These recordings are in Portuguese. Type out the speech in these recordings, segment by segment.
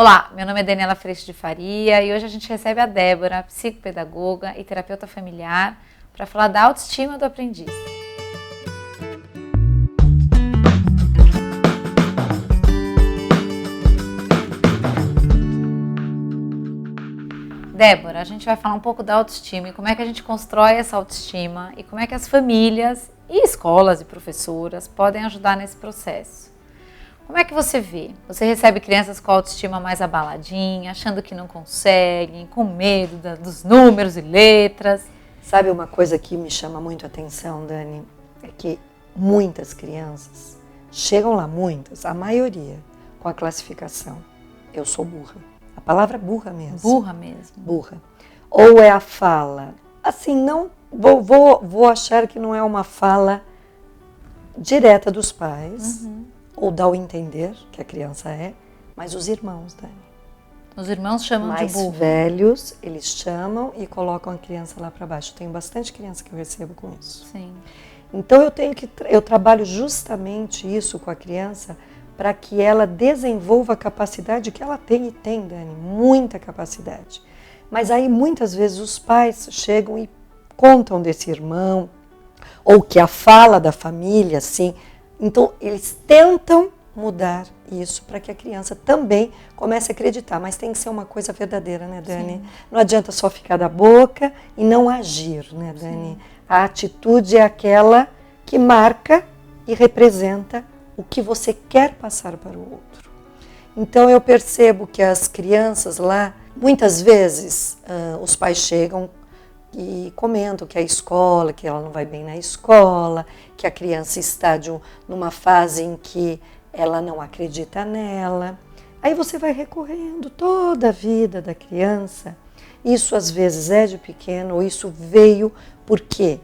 Olá, meu nome é Daniela Freixo de Faria e hoje a gente recebe a Débora, psicopedagoga e terapeuta familiar, para falar da autoestima do aprendiz. Débora, a gente vai falar um pouco da autoestima e como é que a gente constrói essa autoestima e como é que as famílias e escolas e professoras podem ajudar nesse processo. Como é que você vê? Você recebe crianças com a autoestima mais abaladinha, achando que não conseguem, com medo dos números e letras? Sabe uma coisa que me chama muito a atenção, Dani? É que muitas crianças chegam lá, a maioria, com a classificação: eu sou burra. A palavra burra mesmo. Burra mesmo. Burra. Ou é a fala, assim, não vou achar que não é uma fala direta dos pais, ou dá o entender que a criança é, mas os irmãos, Dani. Os irmãos chamam de burra. Mais velhos, eles chamam e colocam a criança lá para baixo. Tenho bastante criança que eu recebo com isso. Sim. Então eu trabalho justamente isso com a criança para que ela desenvolva a capacidade que ela tem, e tem, Dani, muita capacidade. Mas aí muitas vezes os pais chegam e contam desse irmão, ou que a fala da família, assim. Então eles tentam mudar isso para que a criança também comece a acreditar, mas tem que ser uma coisa verdadeira, né, Dani? Sim. Não adianta só ficar da boca e não agir, né, Dani? Sim. A atitude é aquela que marca e representa o que você quer passar para o outro. Então eu percebo que as crianças lá, muitas vezes os pais chegam e comentam que a escola, que ela não vai bem na escola, que a criança está numa fase em que ela não acredita nela. Aí você vai recorrendo toda a vida da criança. Isso às vezes é de pequeno, ou isso veio porque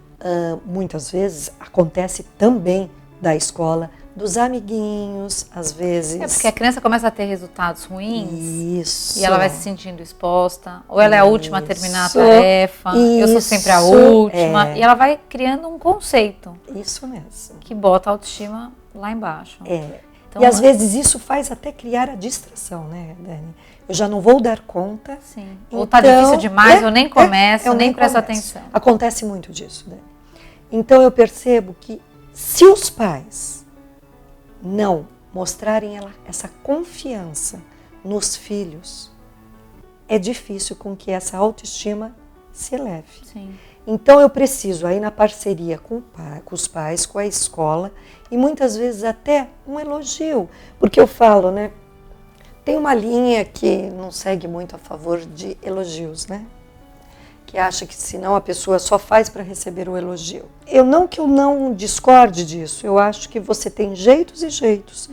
muitas vezes acontece também da escola, dos amiguinhos, às vezes. É porque a criança começa a ter resultados ruins. Isso. E ela vai se sentindo exposta. Ou ela é a última a terminar a tarefa. Eu sou sempre a última. E ela vai criando um conceito. Isso mesmo. Que bota a autoestima lá embaixo. Então, e às vezes isso faz até criar a distração, né, Dani? Eu já não vou dar conta. Sim. Ou tá difícil demais, eu nem começo, eu nem presto atenção. Acontece muito disso, Dani. Então eu percebo que se os pais não mostrarem essa confiança nos filhos, é difícil com que essa autoestima se eleve. Sim. Então eu preciso aí na parceria com os pais, com a escola, e muitas vezes até um elogio, porque eu falo, né, tem uma linha que não segue muito a favor de elogios, né? Que acha que senão a pessoa só faz para receber o elogio. Que eu não discorde disso, eu acho que você tem jeitos e jeitos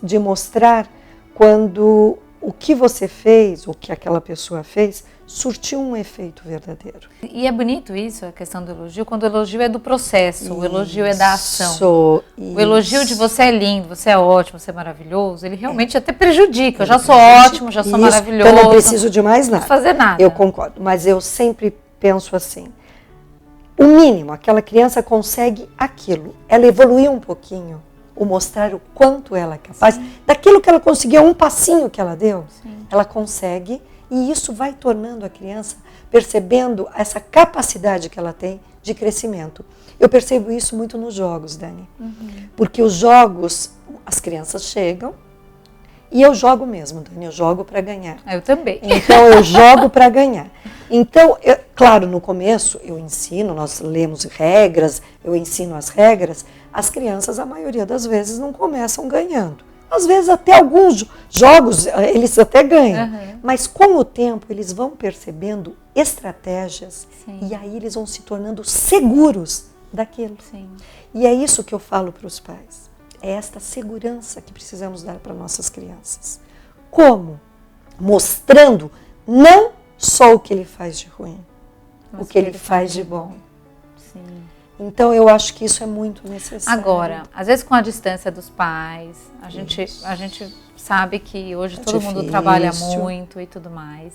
de mostrar quando o que você fez, o que aquela pessoa fez, surtiu um efeito verdadeiro. E é bonito isso, a questão do elogio, quando o elogio é do processo, o elogio é da ação. O elogio de você é lindo, você é ótimo, você é maravilhoso, ele realmente até prejudica. Eu já sou ótimo, já sou maravilhoso. Eu não preciso de mais nada. Não fazer nada. Eu concordo, mas eu sempre penso assim, o mínimo, aquela criança consegue aquilo, ela evoluiu um pouquinho, o mostrar o quanto ela é capaz, daquilo que ela conseguiu, um passinho que ela deu, ela consegue. E isso vai tornando a criança percebendo essa capacidade que ela tem de crescimento. Eu percebo isso muito nos jogos, Dani. Porque os jogos, as crianças chegam e eu jogo mesmo, Dani, eu jogo para ganhar. Eu também. Então eu jogo para ganhar. Então, claro, no começo eu ensino, nós lemos regras, eu ensino as regras, as crianças a maioria das vezes não começam ganhando. Às vezes até alguns jogos eles até ganham, mas com o tempo eles vão percebendo estratégias e aí eles vão se tornando seguros daquilo. E é isso que eu falo para os pais, é esta segurança que precisamos dar para nossas crianças. Como? Mostrando não só o que ele faz de ruim, mas o que ele faz de bom. Então, eu acho que isso é muito necessário. Agora, às vezes com a distância dos pais, a gente sabe que hoje todo mundo trabalha muito e tudo mais.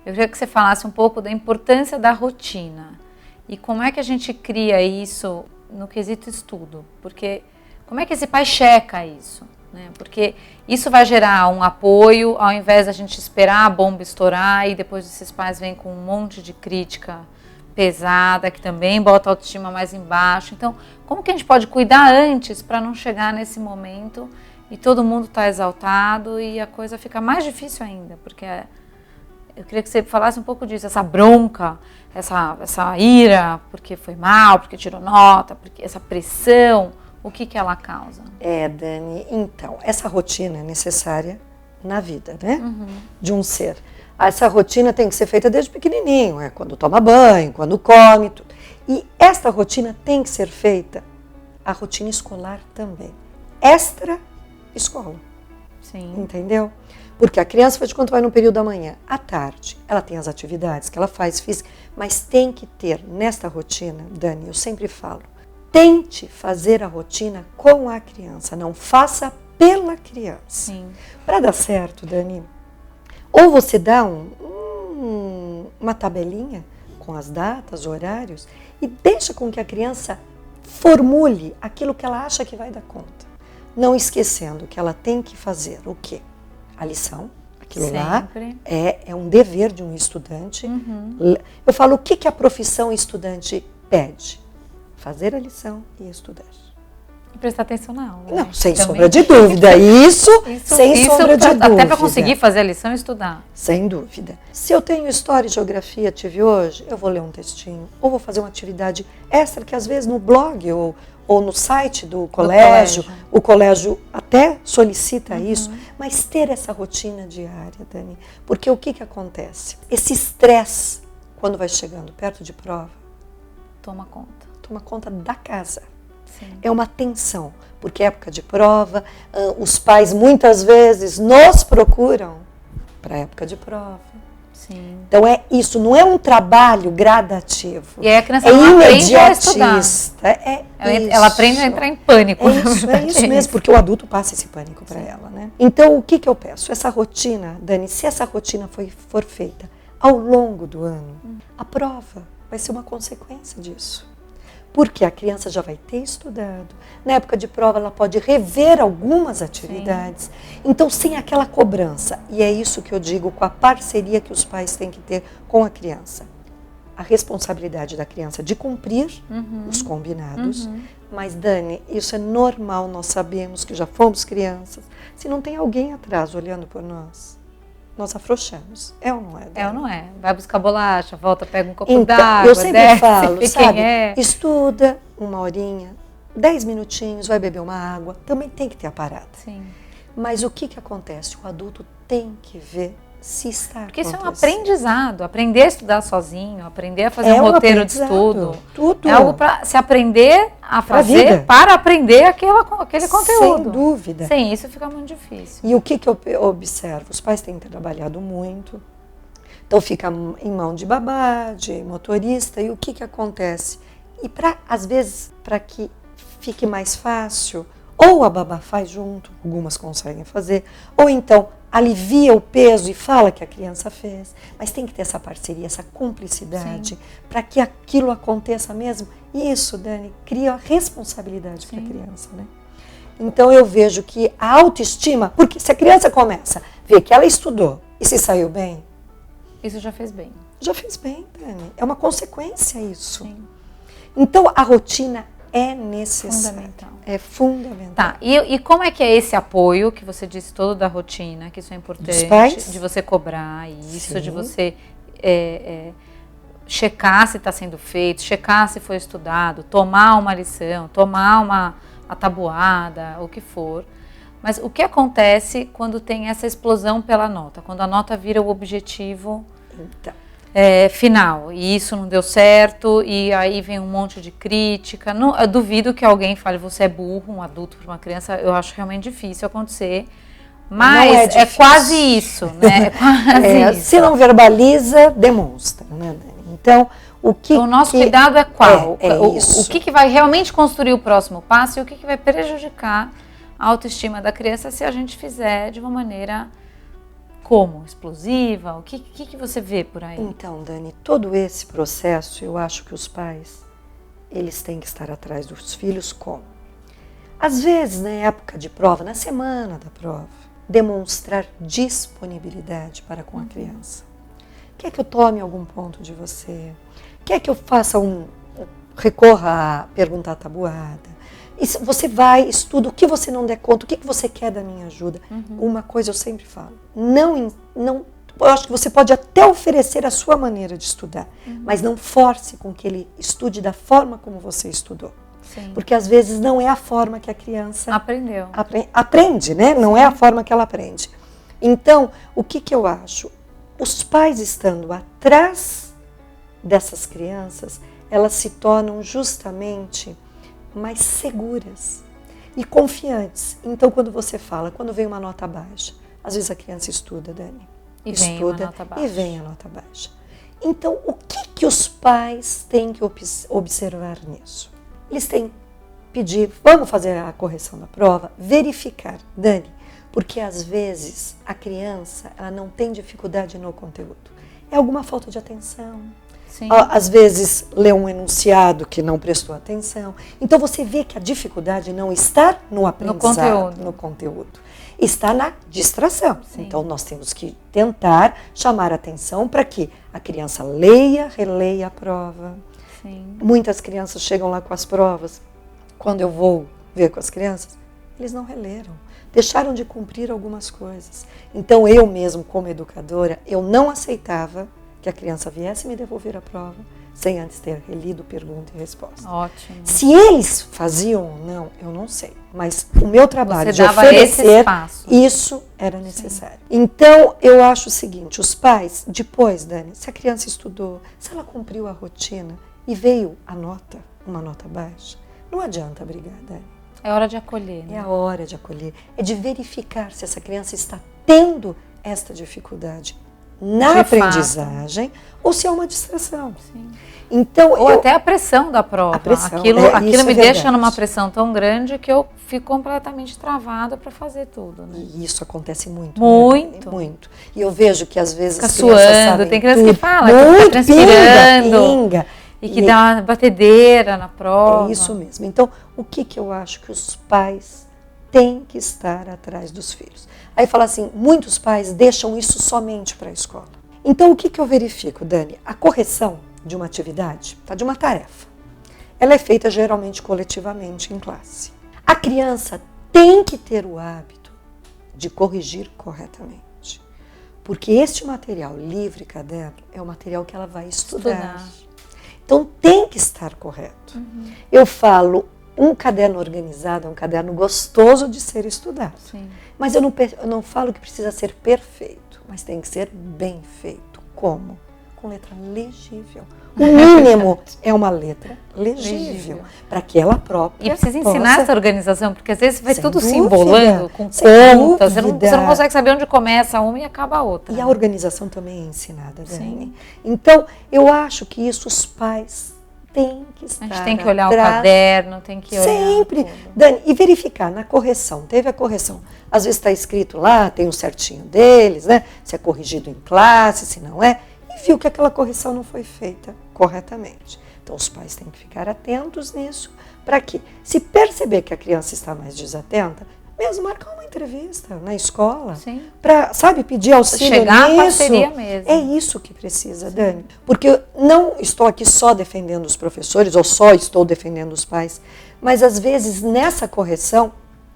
Eu queria que você falasse um pouco da importância da rotina e como é que a gente cria isso no quesito estudo. Porque como é que esse pai checa isso? né? Porque isso vai gerar um apoio, ao invés da gente esperar a bomba estourar e depois esses pais vêm com um monte de crítica pesada, que também bota a autoestima mais embaixo. Então, como que a gente pode cuidar antes para não chegar nesse momento e todo mundo está exaltado e a coisa fica mais difícil ainda? Porque eu queria que você falasse um pouco disso, essa bronca, essa ira, porque foi mal, porque tirou nota, porque essa pressão, o que ela causa? Dani, então, essa rotina é necessária na vida, né? De um ser. Essa rotina tem que ser feita desde pequenininho, quando toma banho, quando come, tudo. E esta rotina tem que ser feita, a rotina escolar também. Extra escola. Sim. Entendeu? Porque a criança faz de conta vai no período da manhã. À tarde, ela tem as atividades que ela faz física, mas tem que ter nesta rotina, Dani, eu sempre falo, tente fazer a rotina com a criança, não faça pela criança. Sim. Para dar certo, Dani, ou você dá uma tabelinha com as datas, horários, e deixa com que a criança formule aquilo que ela acha que vai dar conta. Não esquecendo que ela tem que fazer o quê? A lição, aquilo Sempre. lá é um dever de um estudante. Eu falo, o que a profissão estudante pede? Fazer a lição e estudar. E prestar atenção na aula. Não, né? sem Também. sombra de dúvida. Isso sem sombra de dúvida. Até para conseguir fazer a lição e estudar. Sem dúvida. Se eu tenho história e geografia, tive hoje, eu vou ler um textinho. Ou vou fazer uma atividade extra, que às vezes no blog ou no site do colégio, o colégio até solicita isso, mas ter essa rotina diária, Dani. Porque o que acontece? Esse estresse, quando vai chegando perto de prova, Toma conta da casa. Sim. É uma tensão, porque é época de prova, os pais muitas vezes nos procuram para a época de prova. Sim. Então é isso, não é um trabalho gradativo. E aí a criança não aprende a estudar. Ela aprende a entrar em pânico. É isso mesmo, porque o adulto passa esse pânico para ela, né? Então o que eu peço? Essa rotina, Dani, se essa rotina for feita ao longo do ano, a prova vai ser uma consequência disso. Porque a criança já vai ter estudado. Na época de prova, ela pode rever algumas atividades. Sim. Então, sem aquela cobrança. E é isso que eu digo com a parceria que os pais têm que ter com a criança. A responsabilidade da criança de cumprir os combinados. Mas, Dani, isso é normal, nós sabemos que já fomos crianças. Se não tem alguém atrás olhando por nós, nós afrouxamos. É ou não é, Dani? É ou não é? Vai buscar bolacha, volta, pega um copo então, d'água, eu sempre falo, sabe? É. Estuda uma horinha, 10 minutinhos, vai beber uma água. Também tem que ter a parada. Sim. Mas o que acontece? O adulto tem que ver se está Porque isso é um acontecendo. aprendizado. Aprender a estudar sozinho, aprender a fazer um roteiro de estudo. Tudo. É algo para se aprender a fazer para aprender aquele conteúdo. Sem dúvida. Sem isso fica muito difícil. E o que eu observo? Os pais têm trabalhado muito. Então fica em mão de babá, de motorista. E o que acontece? E às vezes, para que fique mais fácil, ou a babá faz junto, algumas conseguem fazer, ou então alivia o peso e fala que a criança fez. Mas tem que ter essa parceria, essa cumplicidade, para que aquilo aconteça mesmo. E isso, Dani, cria responsabilidade para a criança, né? Então eu vejo que a autoestima, porque se a criança começa a ver que ela estudou e se saiu bem, isso já fez bem. Já fez bem, Dani. É uma consequência isso. Sim. Então a rotina é necessária. Fundamental. É fundamental. Tá, e como é que é esse apoio que você disse todo da rotina, que isso é importante, dos pais? De você cobrar isso, Sim. de você checar se está sendo feito, checar se foi estudado, tomar uma lição, tomar uma tabuada, o que for. Mas o que acontece quando tem essa explosão pela nota? Quando a nota vira o objetivo final, e isso não deu certo, e aí vem um monte de crítica. Não, eu duvido que alguém fale, você é burro, um adulto para uma criança, eu acho realmente difícil acontecer. Mas é quase isso, né? É quase isso. Se não verbaliza, demonstra, né, Dani? Então, o nosso cuidado é qual? Isso. O que vai realmente construir o próximo passo e o que vai prejudicar a autoestima da criança se a gente fizer de uma maneira como? Explosiva? O que você vê por aí? Então, Dani, todo esse processo, eu acho que os pais, eles têm que estar atrás dos filhos como? Às vezes, na época de prova, na semana da prova, demonstrar disponibilidade para com a criança. Quer que eu tome algum ponto de você? Quer que eu faça recorra a perguntar tabuada? E você vai, estuda o que você não der conta, o que você quer da minha ajuda. Uma coisa eu sempre falo, eu acho que você pode até oferecer a sua maneira de estudar, mas não force com que ele estude da forma como você estudou. Sim. Porque às vezes não é a forma que a criança aprendeu. Aprende, né? Não é a forma que ela aprende. Então, o que eu acho? Os pais estando atrás dessas crianças, elas se tornam justamente mais seguras e confiantes. Então, quando você fala, quando vem uma nota baixa, às vezes a criança estuda, Dani. E vem a nota baixa. E vem a nota baixa. Então, o que os pais têm que observar nisso? Eles têm que pedir, vamos fazer a correção da prova, verificar, Dani, porque às vezes a criança ela não tem dificuldade no conteúdo. É alguma falta de atenção. Sim. Às vezes lê um enunciado que não prestou atenção. Então você vê que a dificuldade não está no aprendizado, no conteúdo. Está na distração. Sim. Então nós temos que tentar chamar a atenção para que a criança leia, releia a prova. Sim. Muitas crianças chegam lá com as provas. Quando eu vou ver com as crianças, eles não releram. Deixaram de cumprir algumas coisas. Então eu mesmo, como educadora, eu não aceitava que a criança viesse me devolver a prova sem antes ter relido pergunta e resposta. Ótimo. Se eles faziam ou não, eu não sei. Mas o meu trabalho Você de oferecer, esse espaço. Isso era necessário. Sim. Então, eu acho o seguinte, os pais, depois, Dani, se a criança estudou, se ela cumpriu a rotina e veio a nota, uma nota baixa, não adianta brigar, Dani. É hora de acolher, né? É a hora de acolher. É de verificar se essa criança está tendo esta dificuldade na aprendizagem ou se é uma distração. Sim. Então, ou até a pressão da prova. A pressão, aquilo me deixa numa pressão tão grande que eu fico completamente travada para fazer tudo. Né? E isso acontece muito. Muito. Né? Muito. E eu vejo que às vezes fica suando, tem criança que fala, que fica transpirando. Pinga. E que dá uma batedeira na prova. É isso mesmo. Então, o que eu acho que os pais têm que estar atrás dos filhos? Aí fala assim, muitos pais deixam isso somente para a escola. Então, o que eu verifico, Dani? A correção de uma atividade, de uma tarefa, ela é feita geralmente coletivamente em classe. A criança tem que ter o hábito de corrigir corretamente. Porque este material, livre caderno, é o material que ela vai estudar. Então, tem que estar correto. Eu falo, um caderno organizado é um caderno gostoso de ser estudado. Sim. Mas eu não falo que precisa ser perfeito, mas tem que ser bem feito. Como? Com letra legível. O mínimo é uma letra legível, para que ela própria E precisa ensinar essa organização, porque às vezes vai tudo se dúvida, embolando com contas, você não consegue saber onde começa uma e acaba a outra. E a organização também é ensinada, Dani. Então, eu acho que isso os pais têm que estar A gente tem que olhar o caderno, tem que olhar sempre, tudo. Dani, e verificar na correção, teve a correção. Às vezes está escrito lá, tem um certinho deles, né? Se é corrigido em classe, se não é. E viu que aquela correção não foi feita corretamente. Então, os pais têm que ficar atentos nisso, para que, se perceber que a criança está mais desatenta, mesmo marcar uma entrevista na escola, para, pedir auxílio chegar nisso. À parceria mesmo. É isso que precisa, Dani. Porque eu não estou aqui só defendendo os professores, ou só estou defendendo os pais, mas às vezes nessa correção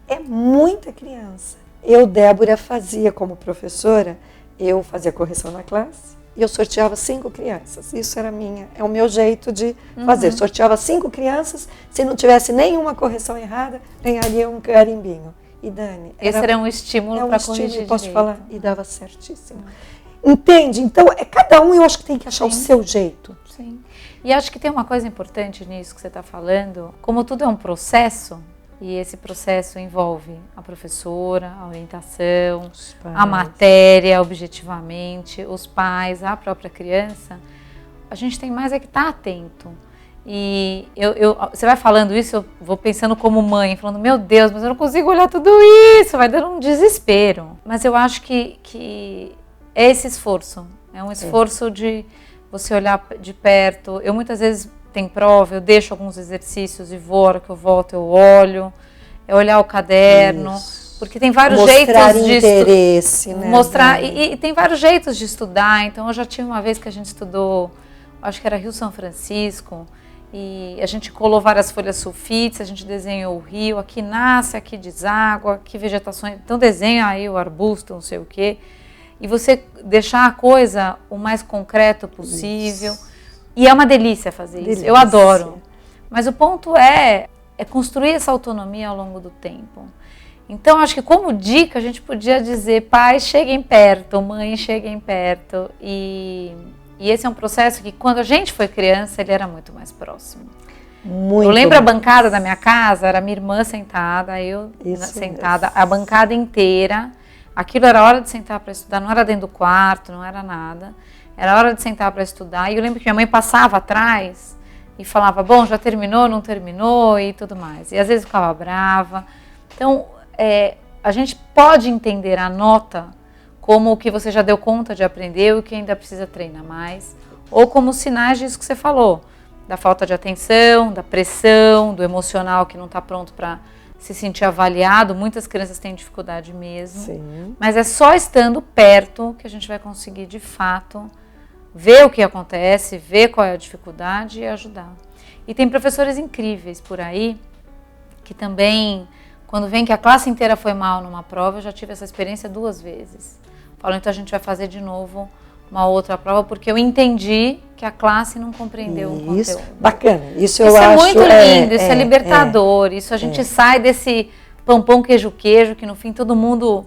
é muita criança. Eu, Débora, fazia como professora, eu fazia correção na classe, e eu sorteava 5 crianças. Isso é o meu jeito de fazer. Sorteava 5 crianças, se não tivesse nenhuma correção errada, ganharia um carimbinho. E Dani, esse era um estímulo para corrigir. Posso falar? E dava certíssimo. Entende? Então, cada um eu acho que tem que achar o seu jeito. Sim. E acho que tem uma coisa importante nisso que você está falando. Como tudo é um processo, e esse processo envolve a professora, a orientação, a matéria objetivamente, os pais, a própria criança, a gente tem mais é que estar atento. E você vai falando isso, eu vou pensando como mãe, falando, meu Deus, mas eu não consigo olhar tudo isso, vai dando um desespero. Mas eu acho que é esse esforço, é um esforço de você olhar de perto. Eu muitas vezes tem prova, eu deixo alguns exercícios e vou, a hora que eu volto eu olho. é olhar o caderno, porque tem vários mostrar jeitos interesse, né? Mostrar, e tem vários jeitos de estudar. Então eu já tive uma vez que a gente estudou, acho que era Rio São Francisco, e a gente colou várias folhas sulfites, a gente desenhou o rio, aqui nasce, aqui deságua, aqui vegetações, então desenha aí o arbusto, não sei o quê, e você deixar a coisa o mais concreto possível. Isso. E é uma delícia fazer isso, eu adoro. Mas o ponto é construir essa autonomia ao longo do tempo. Então, acho que como dica, a gente podia dizer, pais, cheguem perto, mães, cheguem perto. E esse é um processo que, quando a gente foi criança, ele era muito mais próximo. Eu lembro a bancada da minha casa, era minha irmã sentada, eu sentada, a bancada inteira. Aquilo era hora de sentar para estudar, não era dentro do quarto, não era nada. Era hora de sentar para estudar. E eu lembro que minha mãe passava atrás e falava, bom, já terminou, não terminou e tudo mais. E às vezes ficava brava. Então, a gente pode entender a nota como o que você já deu conta de aprender e o que ainda precisa treinar mais, ou como sinais disso que você falou, da falta de atenção, da pressão, do emocional que não está pronto para se sentir avaliado. Muitas crianças têm dificuldade mesmo. Sim. Mas é só estando perto que a gente vai conseguir, de fato, ver o que acontece, ver qual é a dificuldade e ajudar. E tem professores incríveis por aí que também, quando vem que a classe inteira foi mal numa prova, eu já tive essa experiência 2 vezes. Falo, então a gente vai fazer de novo uma outra prova, porque eu entendi que a classe não compreendeu o conteúdo. Isso, bacana. Isso eu acho. Isso é muito lindo, isso é libertador. Isso a gente sai desse pão, queijo, que no fim todo mundo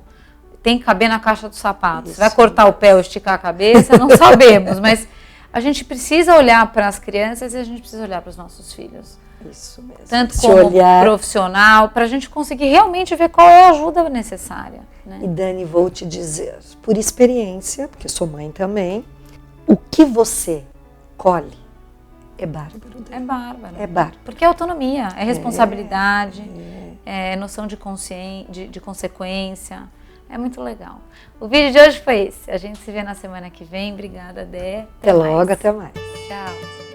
tem que caber na caixa dos sapatos. Isso. Vai cortar o pé ou esticar a cabeça, não sabemos, mas a gente precisa olhar para as crianças e a gente precisa olhar para os nossos filhos. Isso mesmo. Tanto como profissional, para a gente conseguir realmente ver qual é a ajuda necessária. Né? E Dani, vou te dizer, por experiência, porque sou mãe também, o que você colhe é bárbaro. Dani. É bárbaro. É bárbaro. Porque é autonomia, é responsabilidade, é noção de consequência. É muito legal. O vídeo de hoje foi esse. A gente se vê na semana que vem. Obrigada, Dé. Até logo, até mais. Tchau.